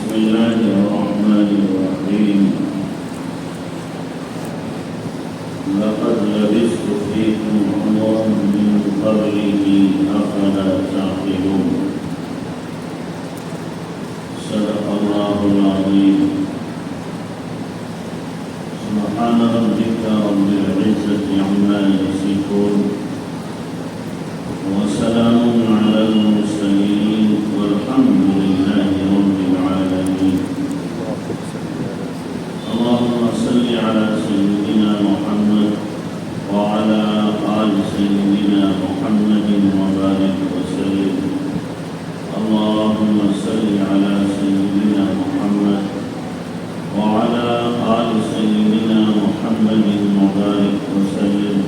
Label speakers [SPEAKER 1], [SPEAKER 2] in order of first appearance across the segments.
[SPEAKER 1] بسم الله الرحمن الرحيم لقد لبثت فيكم عمرا من قبله أفلا تعقلون صدق الله العظيم سبحان ربك رب العزة عما يصفون وسلام على المرسلين والحمد لله رب العالمين اللهم صل على سيدنا محمد وعلى آل سيدنا محمد وبارك وسلم اللهم صل على سيدنا محمد وعلى آل سيدنا محمد وبارك وسلم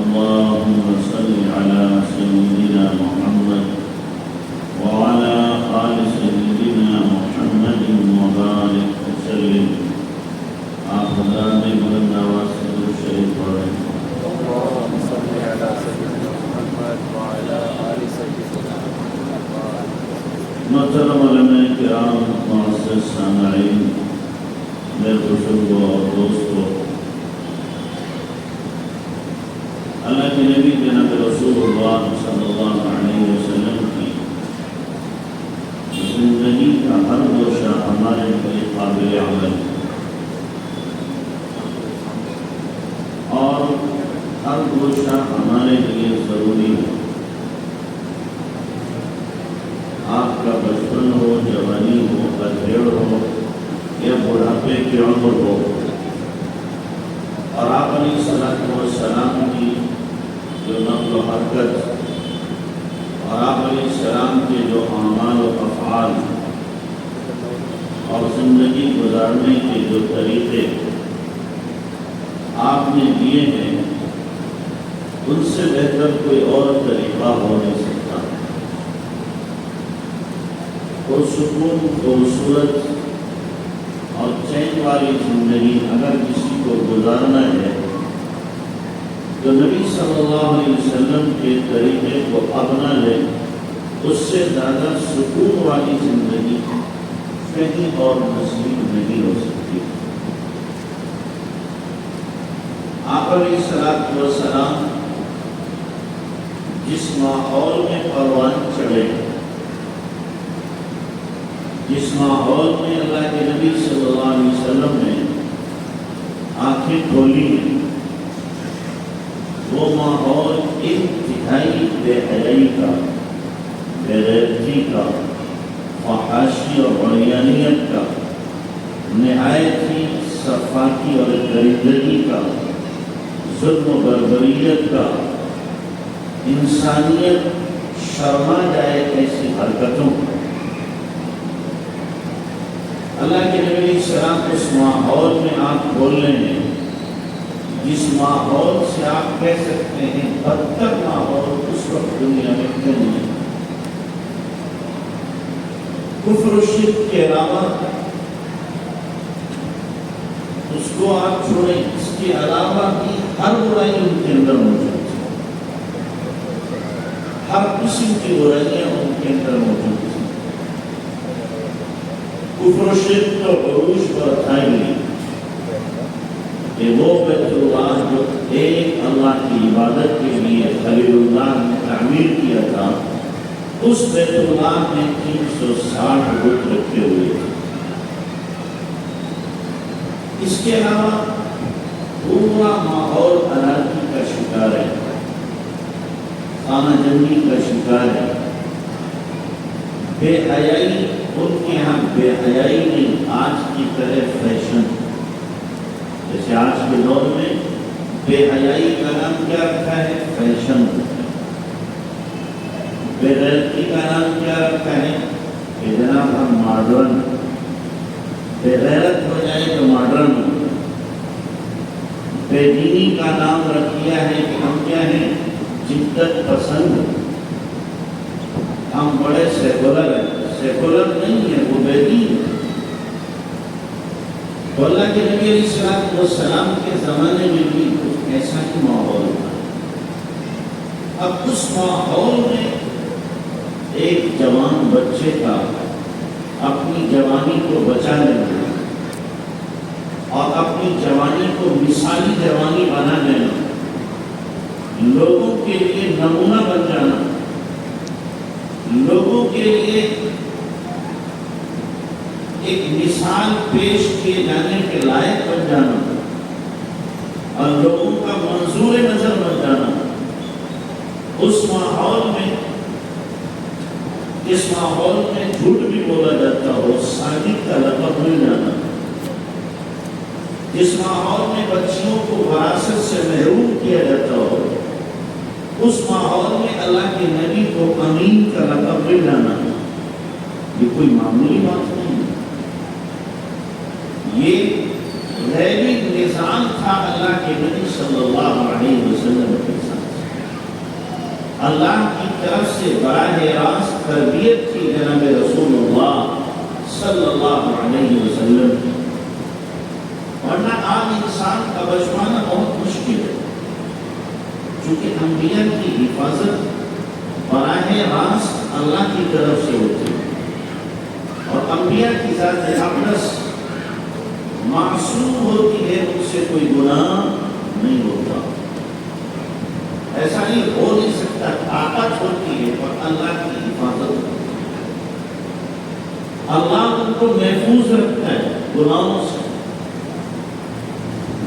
[SPEAKER 1] اللهم صل على سيدنا محمد وعلى آل سيدنا محمد وبارك وسلم آخذان بلند آواز سے شریف پڑھیں
[SPEAKER 2] اللهم صل على سيدنا محمد وعلى آل سيدنا محمد.
[SPEAKER 1] محترم علماء کرام، معزز سامعین، میرے بزرگوں اور دوستوں، اللہ کے نبی جناب رسول اللہ صلی اللہ علیہ وسلم کی زندگی کا ہر گوشہ ہمارے لیے قابل عمل اور ہر گوشہ ہمارے لیے ضروری ہے۔ آپ کا بچپن ہو، جوانی ہو، ادھیڑ ہو یا بڑھاپے کی عمر ہو، اور آپ علیہ السلام کی جو نقل و حرکت اور آپ علیہ السلام کے جو اعمال و افعال اور زندگی گزارنے کے جو طریقے آپ نے دیے ہیں، ان سے بہتر کوئی اور طریقہ ہو نہیں سکتا۔ پرسکون، خوبصورت اور چین والی زندگی اگر کسی کو گزارنا ہے تو نبی صلی اللہ علیہ وسلم کے طریقے کو اپنا لے۔ اس سے زیادہ سکون والی زندگی کہیں اور نصیب نہیں ہو سکتی۔ آپ علیہ السلام جس ماحول میں پروان چڑھے، جس ماحول میں اللہ کے نبی صلی اللہ علیہ وسلم نے آنکھیں کھولی ہیں، وہ ماحول انتہائی بے حیائی کا، بے غیرتی کا، فحاشی اور عریانیت کا، نہایت ہی سفاکی اور درندگی کا، ظلم و بربریت کا، انسانیت شرما جائے ایسی حرکتوں۔ اللہ کے نبی علیہ السلام اس ماحول میں آپ کھول رہے ہیں جس ماحول سے آپ کہہ سکتے ہیں بدتر ماحول اس وقت دنیا میں نہیں ہے۔ کفر و شرک کے علاوہ اس کو آپ چھوڑیں، اس کے علاوہ بھی ہر برائی ان کے اندر موجود ہے، ہر قسم کی برائیاں ان کے اندر موجود ہیں۔ کفر و شرک تو عروج پر اٹھائے گی کہ وہ بیت اللہ جو ایک اللہ کی عبادت کے لیے خلیل اللہ نے تعمیر کیا تھا، اس بیت اللہ میں 360 بت رکھے ہوئے تھے۔ اس کے علاوہ پورا ماحول انارکی کا شکار ہے، خانہ جنگی کا شکار ہے، بے حیائی ان کے یہاں بے حیائی نہیں، آج کی طرح فیشن۔ جیسے آج کے دور میں بے حیائی کا نام کیا رکھا ہے؟ فیشن۔ بے غیرتی کا نام کیا رکھا ہے کہ جناب ہم ماڈرن، بے غیرت ہو جائے تو ماڈرن۔ بے دینی کا نام رکھ دیا ہے کہ ہم کیا ہیں؟ جدت پسند، ہم بڑے سیکولر ہیں۔ سیکولر نہیں ہے، وہ بے دین ہے۔ تو اللہ کے نبی علیہ السلام کے زمانے میں بھی کچھ ایسا ہی ماحول تھا۔ اب اس ماحول میں ایک جوان بچے کا اپنی جوانی کو بچا لینا اور اپنی جوانی کو مثالی جوانی بنا لینا، لوگوں کے لیے نمونہ بن جانا، لوگوں کے لیے ایک مثال پیش کیے جانے کے لائق بن جانا اور لوگوں کا منظور نظر بن جانا، اس ماحول میں جس ماحول میں جھوٹ بھی بولا جاتا ہو صادق کا لقب مل جانا، جس ماحول میں بچیوں کو وراثت سے محروم کیا جاتا ہو اس ماحول میں اللہ کے نبی کو امین کا لقب مل جانا، یہ کوئی معمولی بات نہیں ہے۔ یہ غیبی نظام تھا اللہ کے نبی صلی اللہ علیہ وسلم کے ساتھ، اللہ کی طرف سے براہ راست تربیت کی جناب رسول اللہ صلی اللہ علیہ وسلم کی، ورنہ عام انسان کا بچ پانا بہت مشکل ہے، چونکہ انبیاء کی حفاظت براہ راست اللہ کی طرف سے ہوتی ہے اور انبیاء کی ذات اقدس معصوم ہوتی ہے، ان سے کوئی گناہ نہیں ہوتا، ایسا نہیں ہو نہیں سکتا، طاقت ہوتی ہے اور اللہ کی حفاظت ہوتی ہے، اللہ ان کو محفوظ رکھتا ہے گناہوں سے،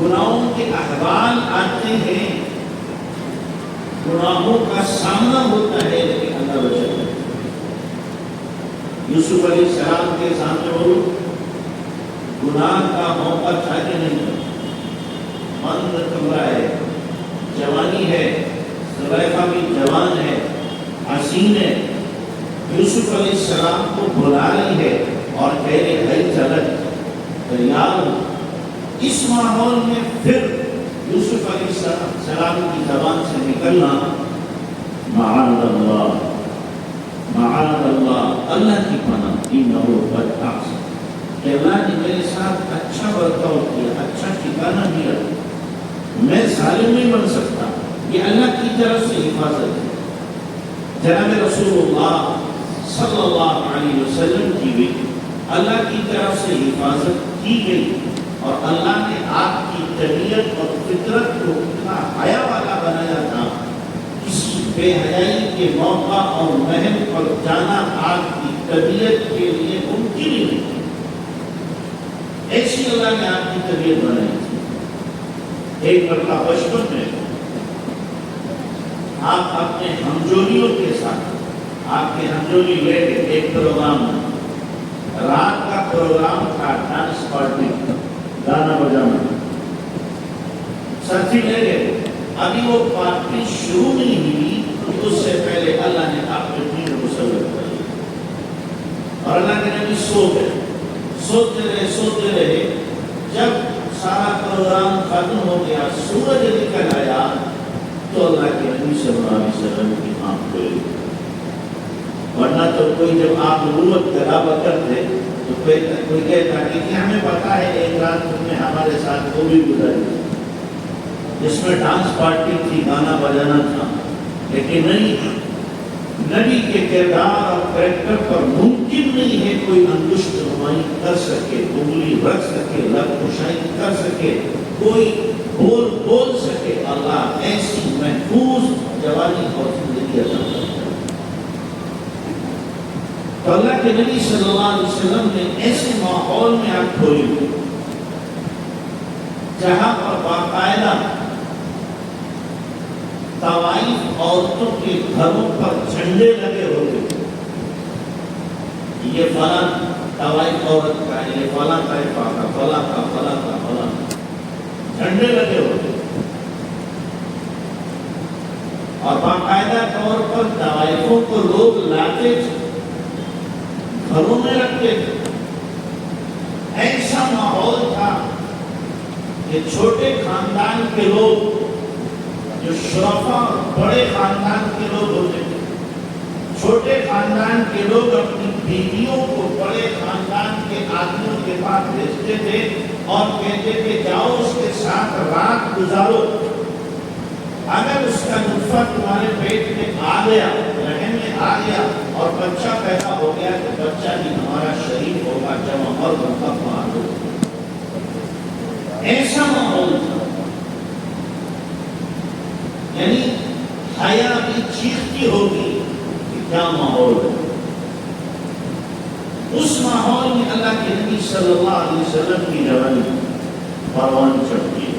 [SPEAKER 1] گناہوں کے احوال آتے ہیں، گناہوں کا سامنا ہوتا ہے لیکن اللہ بچاتا ہے۔ یوسف علیہ السلام کے سامنے وہ گناہ کا موقع تھا کہ نہیں، بند کمرہ ہے، جوانی ہے، زلیخا بھی جوان ہے، حسین ہے، یوسف علیہ السلام کو بلا رہی ہے اور کہہ رہے بھائی چلت یار، اس ماحول میں پھر یوسف علیہ السلام کی زبان سے نکلنا معاذ اللہ، معاذ اللہ، اللہ کی پناہ، انہ قد احسن، کہ اللہ نے میرے ساتھ اچھا برتاؤ کیا، اچھا ٹھکانہ دیا، میں ظالم نہیں بن سکتا، یہ اللہ کی طرف سے حفاظت ہے۔ جناب رسول اللہ صلی اللہ علیہ وسلم کی بھی اللہ کی طرف سے حفاظت کی گئی اور اللہ نے آپ کی طبیعت اور فطرت کو اتنا حیا والا بنایا تھا، کسی بے حیائی کے موقع اور محل پر جانا آپ کی طبیعت کے لیے ممکن ہی نہیں، ایسی اللہ نے آپ کی طبیعت بنائی تھی۔ ایک مرتبہ بچپن میں آپ اپنے ہمجولیوں کے ساتھ، آپ کے ہمجولی لے کے ایک پروگرام میں، رات کا پروگرام تھا، ڈانس پارٹی، گانا بجانا، ساتھی لے گئے، ابھی وہ پارٹی شروع نہیں ہوئی اس سے پہلے اللہ نے آپ کے دین کو مسلط کر دیا اور اللہ کے نبی سو گئے، سوتے رہے، جب سارا پروگرام ختم ہو گیا، سورج نکل آیا تو اللہ کے نبی صلی اللہ علیہ وسلم کی آنکھ کھلی، ورنہ تو کوئی جب آپ نبوت کا دعویٰ کرتے تو کوئی کہتا کہ ہمیں پتا ہے ایک رات تم نے ہمارے ساتھ وہ بھی گزاری جس میں ڈانس پارٹی تھی، گانا بجانا تھا، لیکن نہیں، نبی کے کردار اور کریکٹر پر ممکن نہیں ہے کوئی انگشت نمائی کر سکے، انگلی رکھ سکے، لب کشائی کر سکے، کوئی بول سکے، اللہ ایسی محفوظ جوانی اور زندگی عطا کرتا ہے۔ تو اللہ کے نبی صلی اللہ علیہ وسلم نے ایسے ماحول میں آپ کھولی جہاں پر باقاعدہ طوائف عورتوں کے گھروں پر جھنڈے لگے ہوتے، یہ فلاں طوائف عورت کا، یہ فلاں طائفہ کا، فلاں کا، فلاں کا، فلاں کا، جھنڈے لگے ہوتے اور باقاعدہ طور پر طوائفوں کو لوگ لاتے تھے، گھروں میں رکھتے تھے۔ ایسا ماحول تھا کہ چھوٹے خاندان کے لوگ، جو شرفا بڑے خاندان کے لوگ ہوتے تھے، چھوٹے خاندان کے لوگ اپنی بیویوں کو بڑے خاندان کے آدمیوں کے پاس بھیجتے تھے اور کہتے تھے جاؤ اس کے ساتھ رات گزارو، اگر اس کا نطفہ تمہارے پیٹ میں آ گیا، رحم میں آ گیا اور بچہ پیدا ہو گیا تو بچہ بھی ہمارا شریف ہوگا، جمع اور مکمل ہوگا۔ ایسا ماحول تھا، یعنی حیا بھی چیختی ہوگی کہ کیا ماحول ہے۔ اس ماحول میں اللہ کے نبی صلی اللہ علیہ وسلم کی جوانی پروان چڑھتی ہے،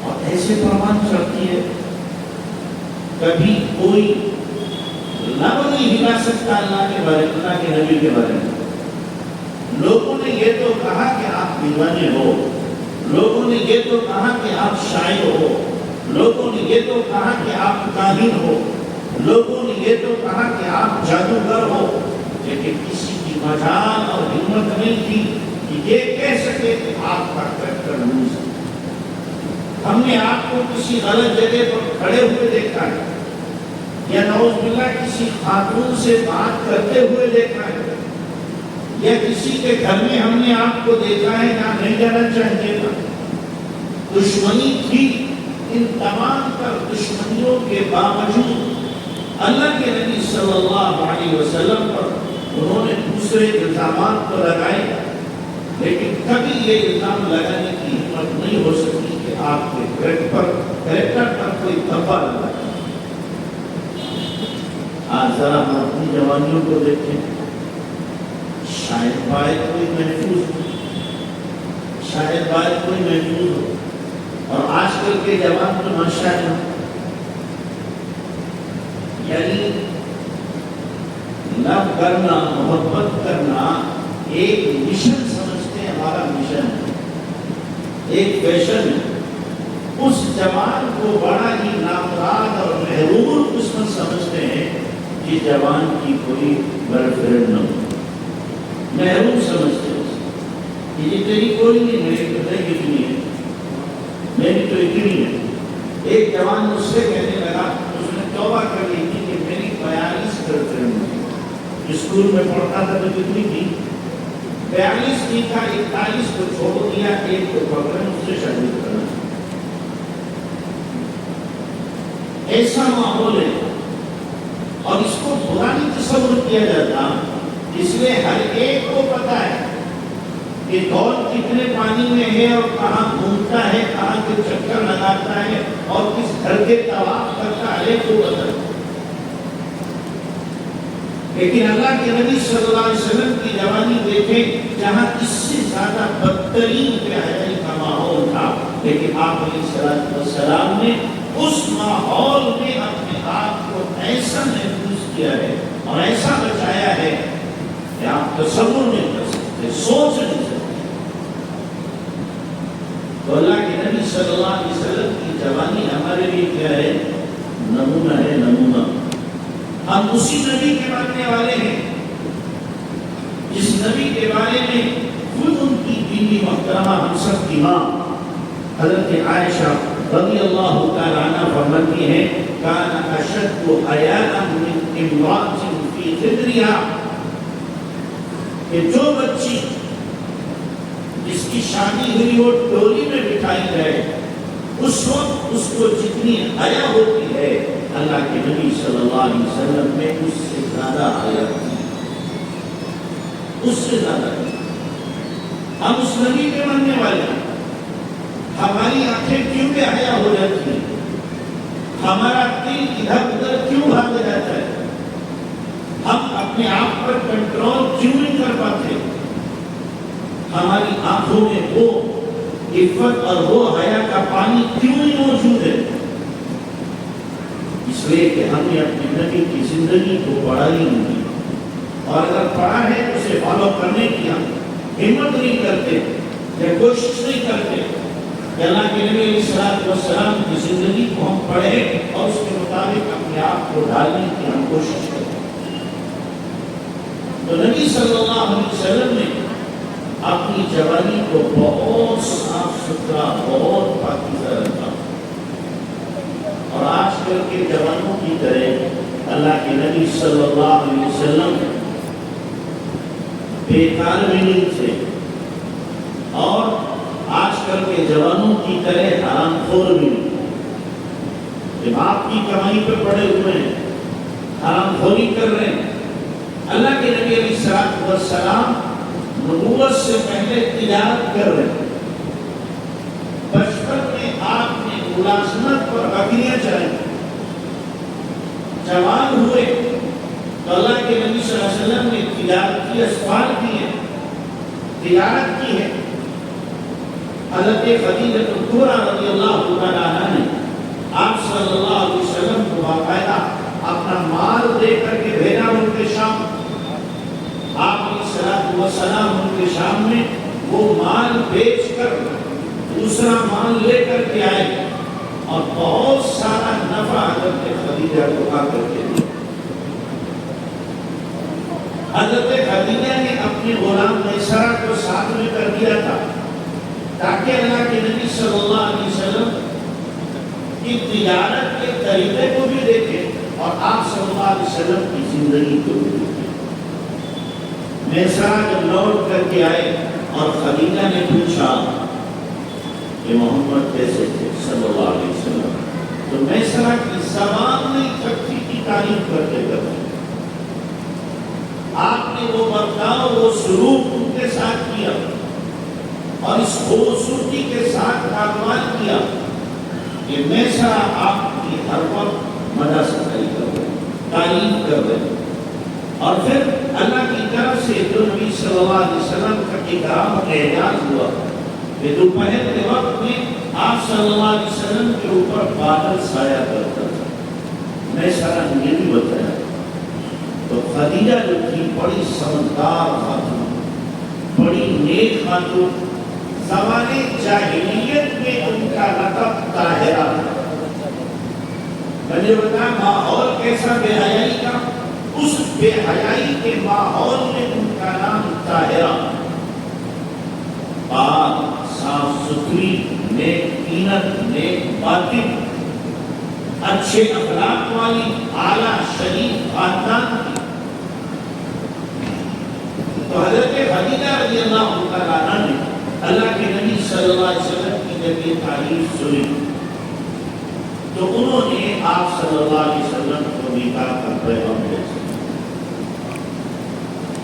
[SPEAKER 1] اور ایسے پروان چڑھتی ہے کبھی کوئی لب نہیں ہلا سکتا اللہ کے بارے میں، اللہ کے نبی کے بارے میں۔ لوگوں نے یہ تو کہا کہ آپ دیوانے ہو، لوگوں نے یہ تو کہا کہ آپ شاعر ہو، لوگوں نے یہ تو کہا کہ آپ کاہن ہو، لوگوں نے یہ تو کہا کہ آپ جادوگر ہو، لیکن کسی کی مجال اور ہمت نہیں تھی کہ یہ کہہ سکے کہ آپ کا کریکٹر لوز ہے۔ ہم نے آپ کو کسی غلط جگہ پر کھڑے ہوئے دیکھا ہے، یا نعوذ باللہ کسی خاتون سے بات کرتے ہوئے دیکھا ہے، یا کسی کے گھر میں ہم نے آپ کو دیکھا ہے جہاں نہیں جانا چاہیے تھا۔ دشمنی تھی، ان تمام تر دشمنیوں کے باوجود اللہ کے نبی صلی اللہ علیہ وسلم پر انہوں نے دوسرے الزامات کو لگائے، لیکن کبھی یہ الزام لگانے کی ہمت نہیں ہو سکی کہ آپ کے کریکٹر پر کوئی دھبا لگا۔ آج ذرا ہم اپنی جوانیوں کو دیکھیں، شاید باید کوئی محفوظ ہو، شاید باید کوئی محفوظ ہو، اور آج کل کے جوان تو ماشاءاللہ یعنی لو کرنا، محبت کرنا ایک مشن سمجھتے ہیں، ہمارا مشن ہے، ایک فیشن ہے۔ اس جوان کو بڑا ہی نامراد اور محرور قسمت سمجھتے ہیں کہ جوان کی کوئی گرل فرینڈ نہ ہو، محروم سمجھتے ہیں کہ یہ تیری کوئی نہیں، میری پتہ کتنی ہے، میری تو اتنی ہے۔ ایک جوان مجھ سے کہنے لگا، اس نے توبہ کر لی تھی کہ میری 42 گرل فرینڈ تھی، اسکول میں پڑھتا تھا تو کتنی تھی؟ 42 تھی، تھا 41 کو چھوڑ دیا، ایک کو پکڑا، اس سے شادی کرنا۔ ایسا ماحول ہے، اور اس کو برا نہیں تصور کیا جاتا، اس لیے ہر ایک کو پتا ہے کہ دور کتنے پانی میں ہے اور کہاں گھومتا ہے، کہاں کے چکر لگاتا ہے اور کس گھر کے طواف کرتا ہے، ہر ایک کو پتا ہے۔ لیکن اللہ کے نبی صلی اللہ علیہ وسلم کی جوانی دیکھیں، جہاں اس سے زیادہ بدترین بے حیائی کا ماحول تھا، لیکن آپ علیہ السلام نے اس ماحول میں اپنے آپ کو ایسا محفوظ کیا ہے اور ایسا بچایا ہے کہ آپ تصور نہیں کر سکتے، سوچ نہیں سکتے۔ تو اللہ کے نبی صلی اللہ علیہ وسلم کی جوانی ہمارے لیے کیا ہے؟ نمونہ ہے، نمونہ۔ ہم اسی نبی کے ماننے والے ہیں جس نبی کے بارے میں خود ان کی بیوی محترمہ ہم سب کی ماں حضرت عائشہ رضی اللہ تعالی عنہ فرماتی ہیں، کان اشد حیاء من امرأة فی خدرها، کہ جو بچی جس کی شادی ہوئی وہ ڈولی میں بٹھائی جائے، اس وقت اس کو جتنی حیا ہوتی ہے، اللہ کے نبی صلی اللہ علیہ وسلم میں اس سے زیادہ حیا تھی، اس سے زیادہ۔ ہم اس نبی کے ماننے والے ہیں، ہماری آنکھیں کیوں بے حیا ہو جاتی ہیں، ہمارا دل ادھر ادھر کیوں بھاگ جاتا ہے، ہم اپنے آپ پر کنٹرول کیوں نہیں کر پاتے، ہماری آنکھوں میں وہ عفت اور وہ حیا کا پانی کیوں نہیں موجود ہے؟ اس لیے کہ ہم نے اپنے نبی کی زندگی کو پڑھا ہی نہیں، اور اگر پڑھا ہے تو اسے فالو کرنے کی ہم ہمت نہیں کرتے یا کوشش نہیں کرتے کہ اللہ کے نبی علیہ السلام کی زندگی کو ہم پڑھیں اور اس کے مطابق اپنے آپ کو ڈالنے کی ہم کوشش کریں۔ تو نبی صلی اللہ علیہ وسلم نے اپنی جوانی کو بہت صاف ستھرا، بہت پاکیزہ رکھا، اور آج کل کے جوانوں کی طرح اللہ کے نبی صلی اللہ علیہ وسلم بیکار بھی نہیں تھے، اور آج کل کے جوانوں کی طرح حرام خور بھی نہیں، جب آپ کی کمائی پہ پڑے ہوئے ہیں، حرام خوری کر رہے ہیں، اللہ کے نبی علیہ السلام نبوت سے پہلے تجارت کر رہے ہیں، بچپن میں آپ نے ملازمت پر بکریاں چلائی، جوان ہوئے تو اللہ کے نبی صلی اللہ علیہ وسلم نے تجارت کی اسباب کی ہے، تجارت کی ہے۔ حضرت خدیجہ کبریٰ رضی اللہ تعالیٰ عنہا نے آپ صلی اللہ علیہ وسلم کو باقاعدہ اپنا مال دے کر کے بھیجا ان کے شام۔ آپ علیہ السلام ان کے شام میں وہ مال بیچ کر دوسرا مال لے کر کے آئے اور بہت سارا نفع حضرت خدیجہ کو آ کر کے دیا۔ حضرت خدیجہ نے اپنے غلام میسرہ کو ساتھ میں کر دیا تھا تاکہ اللہ کے نبی صلی اللہ علیہ وسلم کی تجارت کے طریقے کو بھی دیکھیں اور آپ صلی اللہ علیہ وسلم کی زندگی کو بھی دیکھیں۔ میسرہ جب لوٹ کر کے آئے اور خدیجہ نے پوچھا کہ محمد کیسے تھے صلی اللہ علیہ وسلم، تو میسرہ کی زبان نہیں تھکتی کی تعریف کرتے کرتے آپ نے وہ برتاؤ وہ سلوک ان کے ساتھ کیا اور اس خوبصورتی کے ساتھ کاروبار کیا کہ میسرہ آپ کی ہر وقت مدح ستائی کر رہے، تعریف کر رہے، اور پھر اللہ کی طرف سے جو نبی صلی اللہ علیہ وسلم کا اکرام اور اعزاز ہوا کہ دوپہر کے وقت میں آپ صلی اللہ علیہ وسلم کے اوپر بادل سایہ کرتا تھا۔ میسرہ نے یہ بھی بتایا تو خدیجہ جو تھی بڑی سمجھدار خاتون، بڑی نیک خاتون، زمانے جاہلیت میں ان کا لقب طاہرہ تھا۔ میں نے بتایا ماحول کیسا بے حیائی کا، اس بے حیائی کے ماحول میں ان کا نام طاہرہ، پاک صاف ستھری، نیک تینت، نیک باطن، اچھے اخلاق والی، اعلیٰ شریف خاندان کی۔ تو حضرت خدیجہ رضی اللہ تعالیٰ عنہ نے اللہ کے نبی صلی اللہ علیہ وسلم کی جب یہ تعریف سنی تو انہوں نے آپ صلی اللہ علیہ وسلم کو نکاح کا پیغام بھیجا۔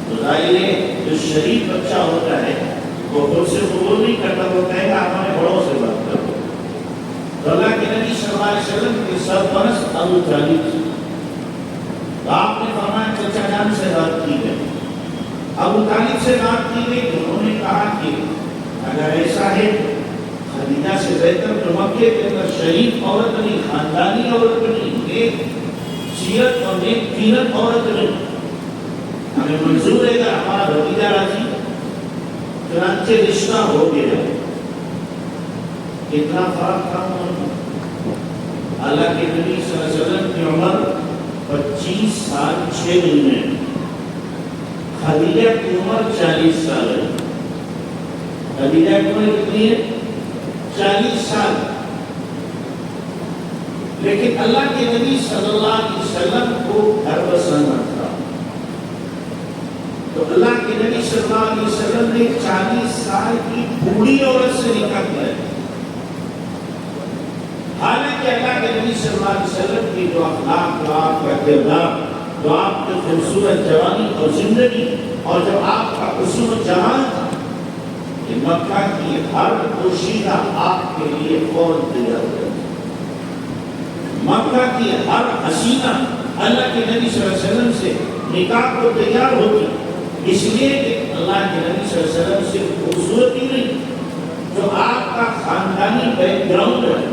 [SPEAKER 1] تو ظاہر ہے جو شریف بچہ ہوتا ہے وہ خود سے قبول نہیں کرتا، وہ کہے گا ہمارے بڑوں سے بات کرو۔ تو اللہ کے نبی صلی اللہ علیہ وسلم کے سرپرست ابو طالب، تو آپ نے فرمایا چچا جان سے بات کی گئی، ابو طالب سے بات کی گئی، انہوں نے کہا کہ اگر ایسا ہے خدیجہ سے بہتر تو مکے کے اندر شریف عورت نہیں، خاندانی عورت نہیں، نیک سیرت اور نیک تینت عورت نہیں، ہمیں منظور ہے کہ ہمارا بھتیجا راضی، چنانچہ رشتہ ہو گیا۔ اتنا فرق تھا اللہ کے نبی صلی اللہ علیہ وسلم کی عمر 25 سال 6 مہینے، خدیجہ کی عمر 40 سال ہے۔ خدیجہ کی عمر کتنی ہے؟ 40 سال۔ لیکن اللہ کے نبی صلی اللہ علیہ وسلم کو گھر بسانا تھا، تو اللہ کے نبی صلی اللہ علیہ وسلم نے 40 سال کی بوڑھی عورت سے نکاح کیا۔ حالانکہ اللہ کے نبی صلی اللہ علیہ وسلم کی جو اخلاق، جو آپ کا کردار، جو آپ کی خوبصورت جوانی اور زندگی اور جو آپ کا حسن و جمال تھا کہ مکہ کی ہر پوشیدہ آپ کے لیے فوراً تیار ہو جاتی، مکہ کی ہر حسینہ اللہ کے نبی صلی اللہ علیہ وسلم سے نکاح کو تیار ہوتی، اس لیے کہ اللہ کے نبی صلی اللہ علیہ وسلم سے خوبصورتی نہیں، جو آپ کا خاندانی بیک گراؤنڈ ہے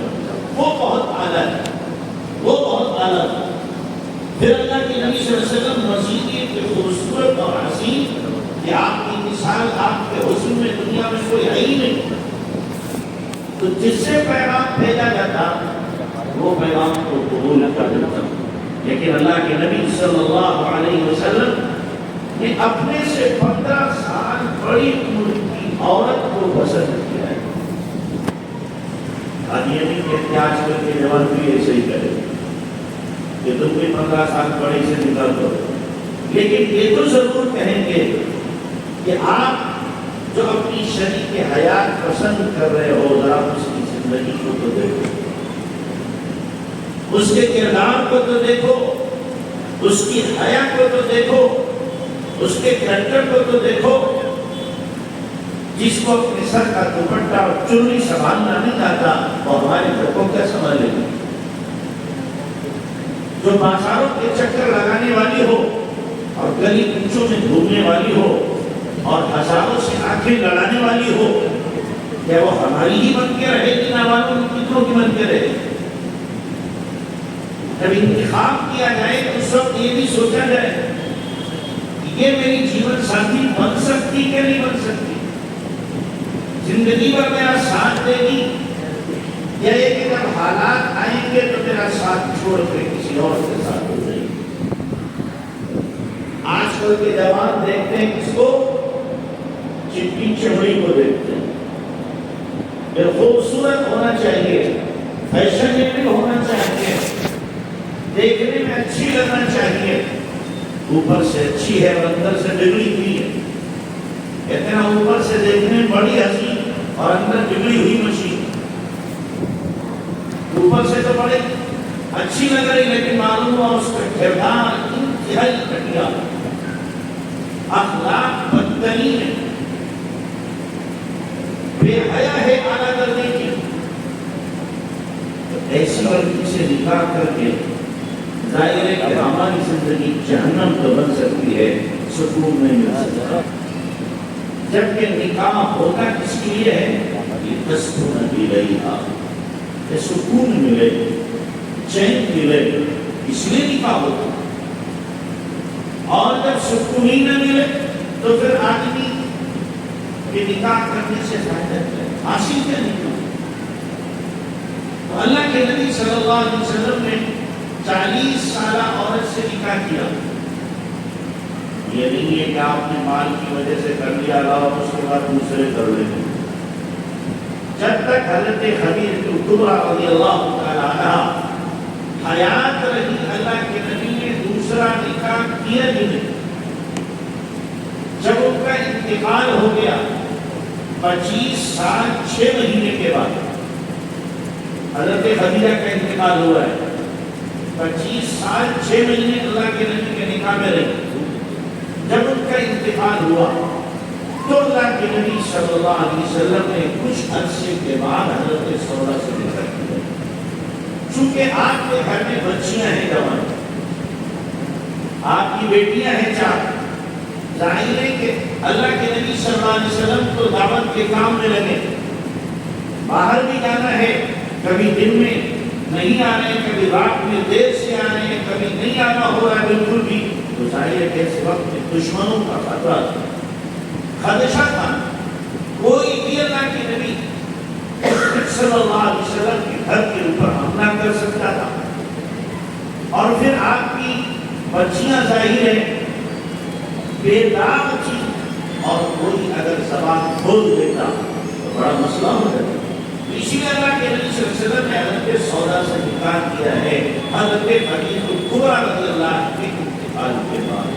[SPEAKER 1] وہ بہت اعلیٰ ہے، وہ بہت اعلیٰ ہے۔ پھر اللہ کے نبی صلی اللہ علیہ وسلم مزید یہ خوبصورت اور حسین کہ آپ کی مثال آپ کے حسن میں دنیا میں کوئی ہے ہی نہیں، تو جس سے پیغام بھیجا جاتا وہ پیغام کو قبول کر لیتا۔ لیکن اللہ کے نبی صلی اللہ علیہ وسلم نے اپنے سے 15 سال بڑی عمر کی عورت کو پسند کیا ہے۔ آج یہ نہیں کہ آج کل کے جوان بھی ایسے ہی کرے کہ تم بھی 15 سال بڑے سے نکال دو، لیکن یہ تو ضرور کہیں گے کہ آپ جو اپنی شریک حیات پسند کر رہے ہو ذرا اس کی زندگی کو تو دیکھو، اس کے کردار کو تو دیکھو، اس کی حیا کو تو دیکھو، اس کے کریکٹر کو تو دیکھو۔ جس کو اپنے سر کا دوپٹہ اور چننی سنبھالنا نہیں آتا وہ ہمارے گھر کو کیا سنبھالے گی؟ جو بازاروں کے چکر لگانے والی ہو اور گلی کوچوں میں گھومنے والی ہو اور ہزاروں سے آنکھیں لڑانے والی ہو، کیا وہ ہماری ہی بن کے رہے گی نہ والوں کتنوں کی بن کے رہے گی؟ جب انتخاب کیا جائے تو اس وقت یہ بھی سوچا جائے کہ یہ میری جیون ساتھی بن سکتی کہ نہیں بن سکتی، زندگی بھر میرا ساتھ دے گی، یا یہ کہ جب حالات آئیں گے تو میرا ساتھ چھوڑ کے کسی اور کے ساتھ ہو جائے گی۔ آج کل کے جوان دیکھتے ہیں کس کو؟ چپی چمڑی کو دیکھتے ہیں۔ یہ خوبصورت ہونا چاہیے، فیشنیبل ہونا چاہیے، دیکھنے میں اچھی لگنا چاہیے، اوپر سے اچھی ہے اور اندر سے بگڑی ہوئی ہے۔ اتنا اوپر سے دیکھنے میں بڑی حسین اور اندر بگڑی ہوئی مشین، اوپر سے تو بڑے اچھی لگ رہی لیکن معلوم ہوا اس کا کردار انتہائی گھٹیا، اخلاق بدترین ہے، بے حیا ہے اعلیٰ کرنے کی۔ تو ایسی لڑکی سے نکاح کر کے ظاہر ہے کہ ہماری زندگی جہنم تو بن سکتی ہے، سکون نہیں مل سکتا۔ جبکہ نکاح ہوتا کس کے لیے ہے؟ یہ تسکن الیہا، کہ سکون ملے، چین ملے، اس لیے نکاح ہوتا۔ اور جب سکون ہی نہ ملے تو پھر آدمی کے نکاح کرنے سے فائدہ کیا ہے؟ حاصل کیا نکاح؟ تو اللہ کے نبی صلی اللہ علیہ وسلم نے 40 سالہ عورت سے نکاح کیا۔ یہ نہیں ہے کہ آپ نے مال کی وجہ سے کر لیا اور اس کے بعد دوسرے کر لیں۔ جب تک حضرت خدیجہ کبریٰ رضی اللہ تعالیٰ عنہا حیات رہی، اللہ کے نبی نے دوسرا نکاح کیا ہی نہیں۔ جب ان کا انتقال ہو گیا 25 سال 6 مہینے کے بعد، حضرت خدیجہ کا انتقال ہوا ہے، 25 سال 6 مہینے اللہ کے نبی کے نکاح میں رہی۔ جب ان کا انتقال ہوا تو اللہ کے نبی صلی اللہ علیہ وسلم نے کچھ عرصے کے بعد حضرت سودا سے نکاح کیا۔ چونکہ آپ کے گھر میں بچیاں ہیں جوان، آپ کی بیٹیاں ہیں 4، ظاہر ہے کہ اللہ کے نبی صلی اللہ علیہ وسلم کو دعوت کے کام میں لگے، باہر بھی جانا ہے، کبھی دن میں نہیں آ رہے ہیں، کبھی رات میں دیر سے آ رہے ہیں، کبھی نہیں آنا ہو رہا ہے بالکل بھی، تو ظاہر ہے کہ اس وقت دشمنوں کا خطرہ تھا، خدشہ تھا، کوئی بھی اللہ کے نبی صلی اللہ علیہ وسلم کے گھر کے اوپر حملہ کر سکتا تھا۔ اور پھر آپ کی بچیاں ظاہر ہے بے داغ تھی، اور کوئی اگر زبان کھول دیتا تو بڑا مسئلہ ہو جاتا۔ اسی لیے اللہ کے نبی صلی اللہ علیہ وسلم نے حضرت سودا سے نکاح کیا ہے حضرت خدیجہ کبریٰ رضی اللہ عنہا کے انتقال کے بعد۔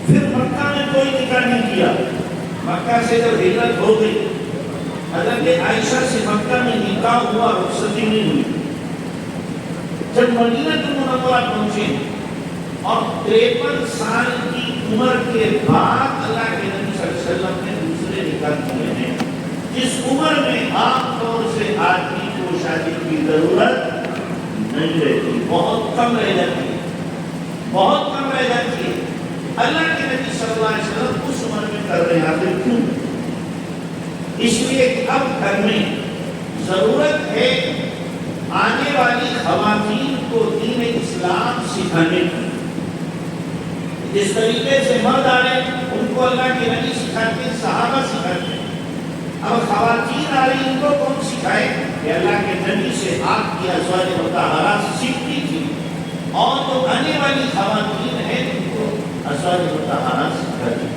[SPEAKER 1] پھر مکہ میں کوئی نکاح نہیں کیا۔ مکہ سے جب ہجرت ہو گئی، حضرت عائشہ سے مکہ میں نکاح ہوا، رخصتی نہیں ہوئی۔ جب مدینہ منورہ پہنچے اور 53 سال کی عمر کے بعد اللہ کے نبی صلی اللہ علیہ وسلم نے دوسرے نکاح کیے ہیں، جس عمر میں عام طور سے آدمی کو شادی کی ضرورت نہیں رہتی، بہت کم رہ جاتی ہے، بہت کم رہ جاتی ہے۔ اللہ کے نبی صلی اللہ علیہ وسلم اس عمر میں کر رہے ہیں، کیوں؟ اس لیے کہ اب گھر میں ضرورت ہے آنے والی خواتین کو دین اسلام سکھانے کی۔ جس طریقے سے مرد آ رہے ہیں ان کو اللہ کے نبی سکھاتے ہیں، صحابہ سکھاتے ہیں، اب خواتین آ رہی ان کو کون سکھائے؟ کہ اللہ کے نبی سے آپ کی ازواج مطہرات سیکھتی تھی، اور جو آنے والی خواتین ہیں ان کو ازواج مطہرات سکھاتی تھی۔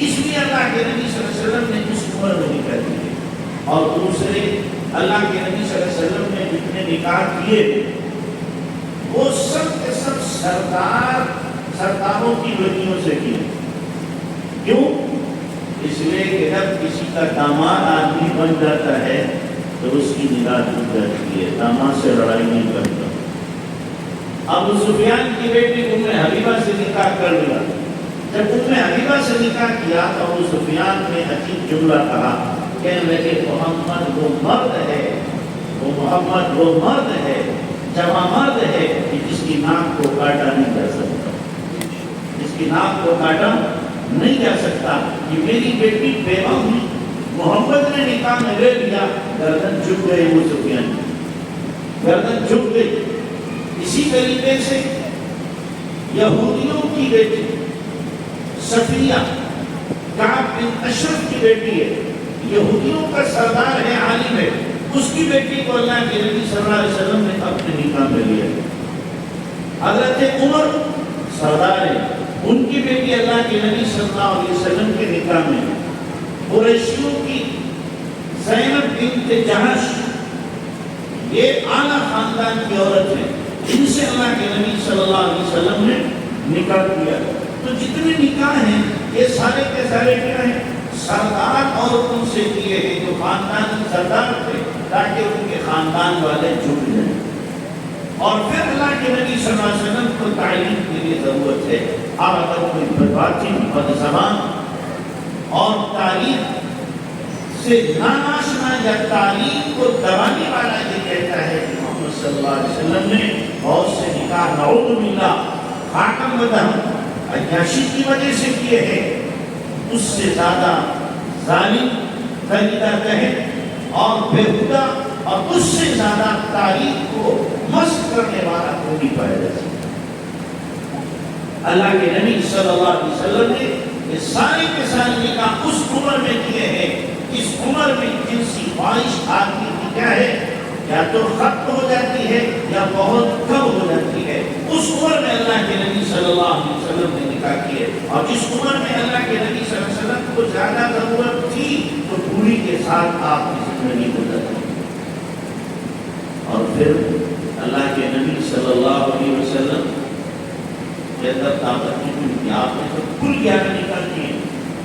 [SPEAKER 1] اس لیے اللہ کے نبی صلی اللہ علیہ وسلم نے اس عمر میں نکاح کیے، اور دوسرے اللہ کے نبی صلی اللہ علیہ وسلم نے جتنے نکاح کیے وہ سب کے سب سرداروں کی بیٹیوں سے کیے۔ کیوں؟ اس لیے کہ جب کسی کا داماد آدمی بن جاتا ہے تو اس کی نگاہ ٹوٹ جاتی ہے، داماد سے لڑائی نہیں کرتا۔ ابو سفیان کی بیٹی ام حبیبہ سے نکاح کر لیا۔ جب ام حبیبہ سے نکاح کیا تو ابو سفیان نے عجیب جملہ کہا، کہنے لگے محمد وہ مرد ہے، محمد وہ مرد ہے، جوان مرد ہے کہ جس کی ناک کو کاٹا نہیں جا سکتا، جس کی ناک کو کاٹا نہیں جا سکتا۔ کہ میری بیٹی بیوہ ہوئی، محمد نے نکاح میں لے لیا، گردن جھک گئی ابو سفیان کی، گردن جھک گئی۔ اسی طریقے سے یہودیوں کی بیٹی صفیہ کعب بن اشرف کی بیٹی ہے، یہودیوں کا سردار ہے، عالم ہے، اس کی بیٹی کو اللہ کے نبی صلی اللہ علیہ وسلم نے اپنے نکاح میں لیا۔ حضرت عمر سردار ہے، ان کی بیٹی اللہ کے نبی صلی اللہ علیہ وسلم کے نکاح میں۔ قریشیوں کی زینب بنت جہش، یہ اعلیٰ خاندان کی عورت ہے، ان سے اللہ کے نبی صلی اللہ علیہ وسلم نے نکاح کیا۔ تو جتنے نکاح ہیں یہ سارے کے سارے کیا ہیں؟ سردار عورتوں سے کیے ہیں جو خاندان سردار تھے، تاکہ ان کے خاندان والے جھک جائیں۔ اور پھر اللہ کے نبی صلی اللہ علیہ وسلم کو تعلیم کے لیے ضرورت ہے۔ آپ اگر کوئی باتیں بد زبان اور تاریخ سے ناشنا یا تعلیم کو دبانے والا یہ کہتا ہے کہ محمد صلی اللہ علیہ وسلم نے بہت سے نکاح نعوذ باللہ حاکم بدہم عیاشی کی وجہ سے کیے ہیں، اس سے زیادہ ظالم طریقہ کہے اور بےہودہ اور اس سے زیادہ تاریخ کو مست کرنے والا کو نہیں پایا جا سکتا۔ اللہ کے نبی صلی اللہ علیہ وسلم نے یہ سارے کے سارے نکاح اس عمر میں کیے ہیں، اس عمر میں جنسی خواہش آدمی کی کیا ہے، یا تو ختم ہو جاتی ہے یا بہت کم ہو جاتی ہے۔ اس عمر میں اللہ کے نبی صلی اللہ علیہ وسلم نے نکاح کیے، اور جس عمر میں اللہ کے نبی صلی اللہ علیہ وسلم کو زیادہ ضرورت تھی تو پوری کے ساتھ آپ کی زندگی گزرتی۔ اور پھر اللہ کے نبی صلی اللہ علیہ وسلم کے اندر طاقت کتنی تھی، آپ نے تو کل 11 نکاح کیے،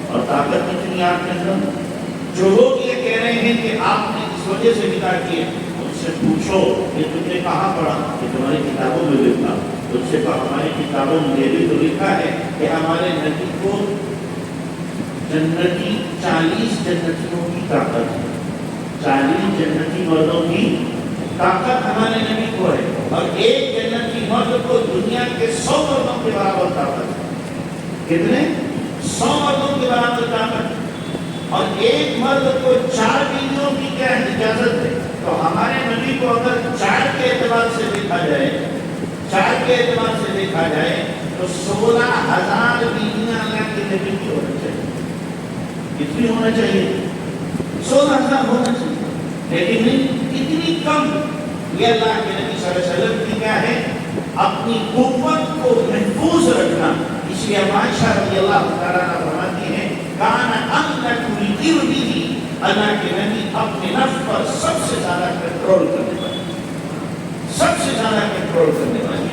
[SPEAKER 1] اور طاقت کتنی آپ کے اندر۔ جو لوگ یہ کہہ رہے ہیں کہ آپ نے اس وجہ سے نکاح کیے، ان سے پوچھو کہ تم نے کہاں پڑھا، کہ تمہاری کتابوں میں لکھا، ان سے کہا ہماری کتابوں میں یہ بھی تو لکھا ہے کہ ہمارے نبی کو جنتی 40 جنتیوں کی طاقت ہے، 40 جنتی مردوں کی طاقت ہمارے نبی کو ہے، اور ایک جنتی مرد کو دنیا کے 100 مردوں کے برابر طاقت ہے۔ کتنے؟ 100 مردوں کے برابر طاقت ہے، اور ایک مرد کو 4 بیویوں کی کیا اجازت ہے۔ تو ہمارے نبی کو اگر 4 کے اعتبار سے دیکھا جائے، 4 کے اعتبار سے دیکھا جائے تو 16,000 بیویاں اللہ کے نبی کی ہونا چاہیے۔ کتنی ہونا چاہیے؟ 16,000 ہونا چاہیے، لیکن نہیں، اتنی کم۔ یہ اللہ کے نبی صلی اللہ علیہ وسلم کی کیا ہے، اپنی قوت کو محفوظ رکھنا۔ اس لیے عائشہ رضی اللہ تعالیٰ عنہ فرماتی ہیں، کان املک لعرضہ، اللہ کے نبی اپنے نفس پر سب سے زیادہ کنٹرول کرنے والے، سب سے زیادہ کنٹرول کرنے والے۔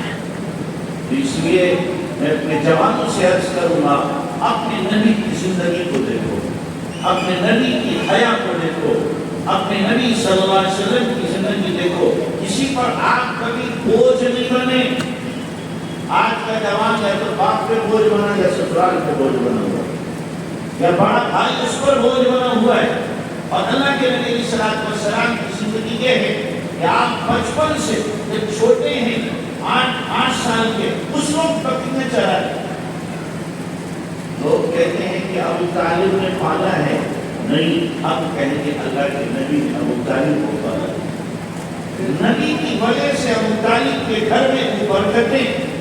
[SPEAKER 1] تو اس لیے میں اپنے جوانوں سے عرض کروں گا، اپنے نبی کی زندگی کو دیکھو، اپنے نبی کی حیا کو دیکھو، اپنے نبی صلی اللہ علیہ وسلم کی زندگی دیکھو۔ کسی پر آپ کبھی بوجھ نہیں بنے۔ آج کا جوان یا تو باپ پہ بوجھ بنا یا سسرال پہ بوجھ بنا ہوا ہے، یا بڑا بھائی اس پر بوجھ بنا ہوا ہے۔ اور اللہ کے نبی صلی اللہ علیہ وسلم کی زندگی یہ ہے کہ آپ بچپن سے جب چھوٹے ہیں 8 سال کے، اس وقت بکریاں چرائے۔ لوگ کہتے ہیں کہ ابو طالب نے پالا ہے، نہیں، اب کہیں گے اللہ کے نبی نے ابو طالب کو پالا۔ نبی کی وجہ سے ابو طالب کے گھر میں وہ برکتیں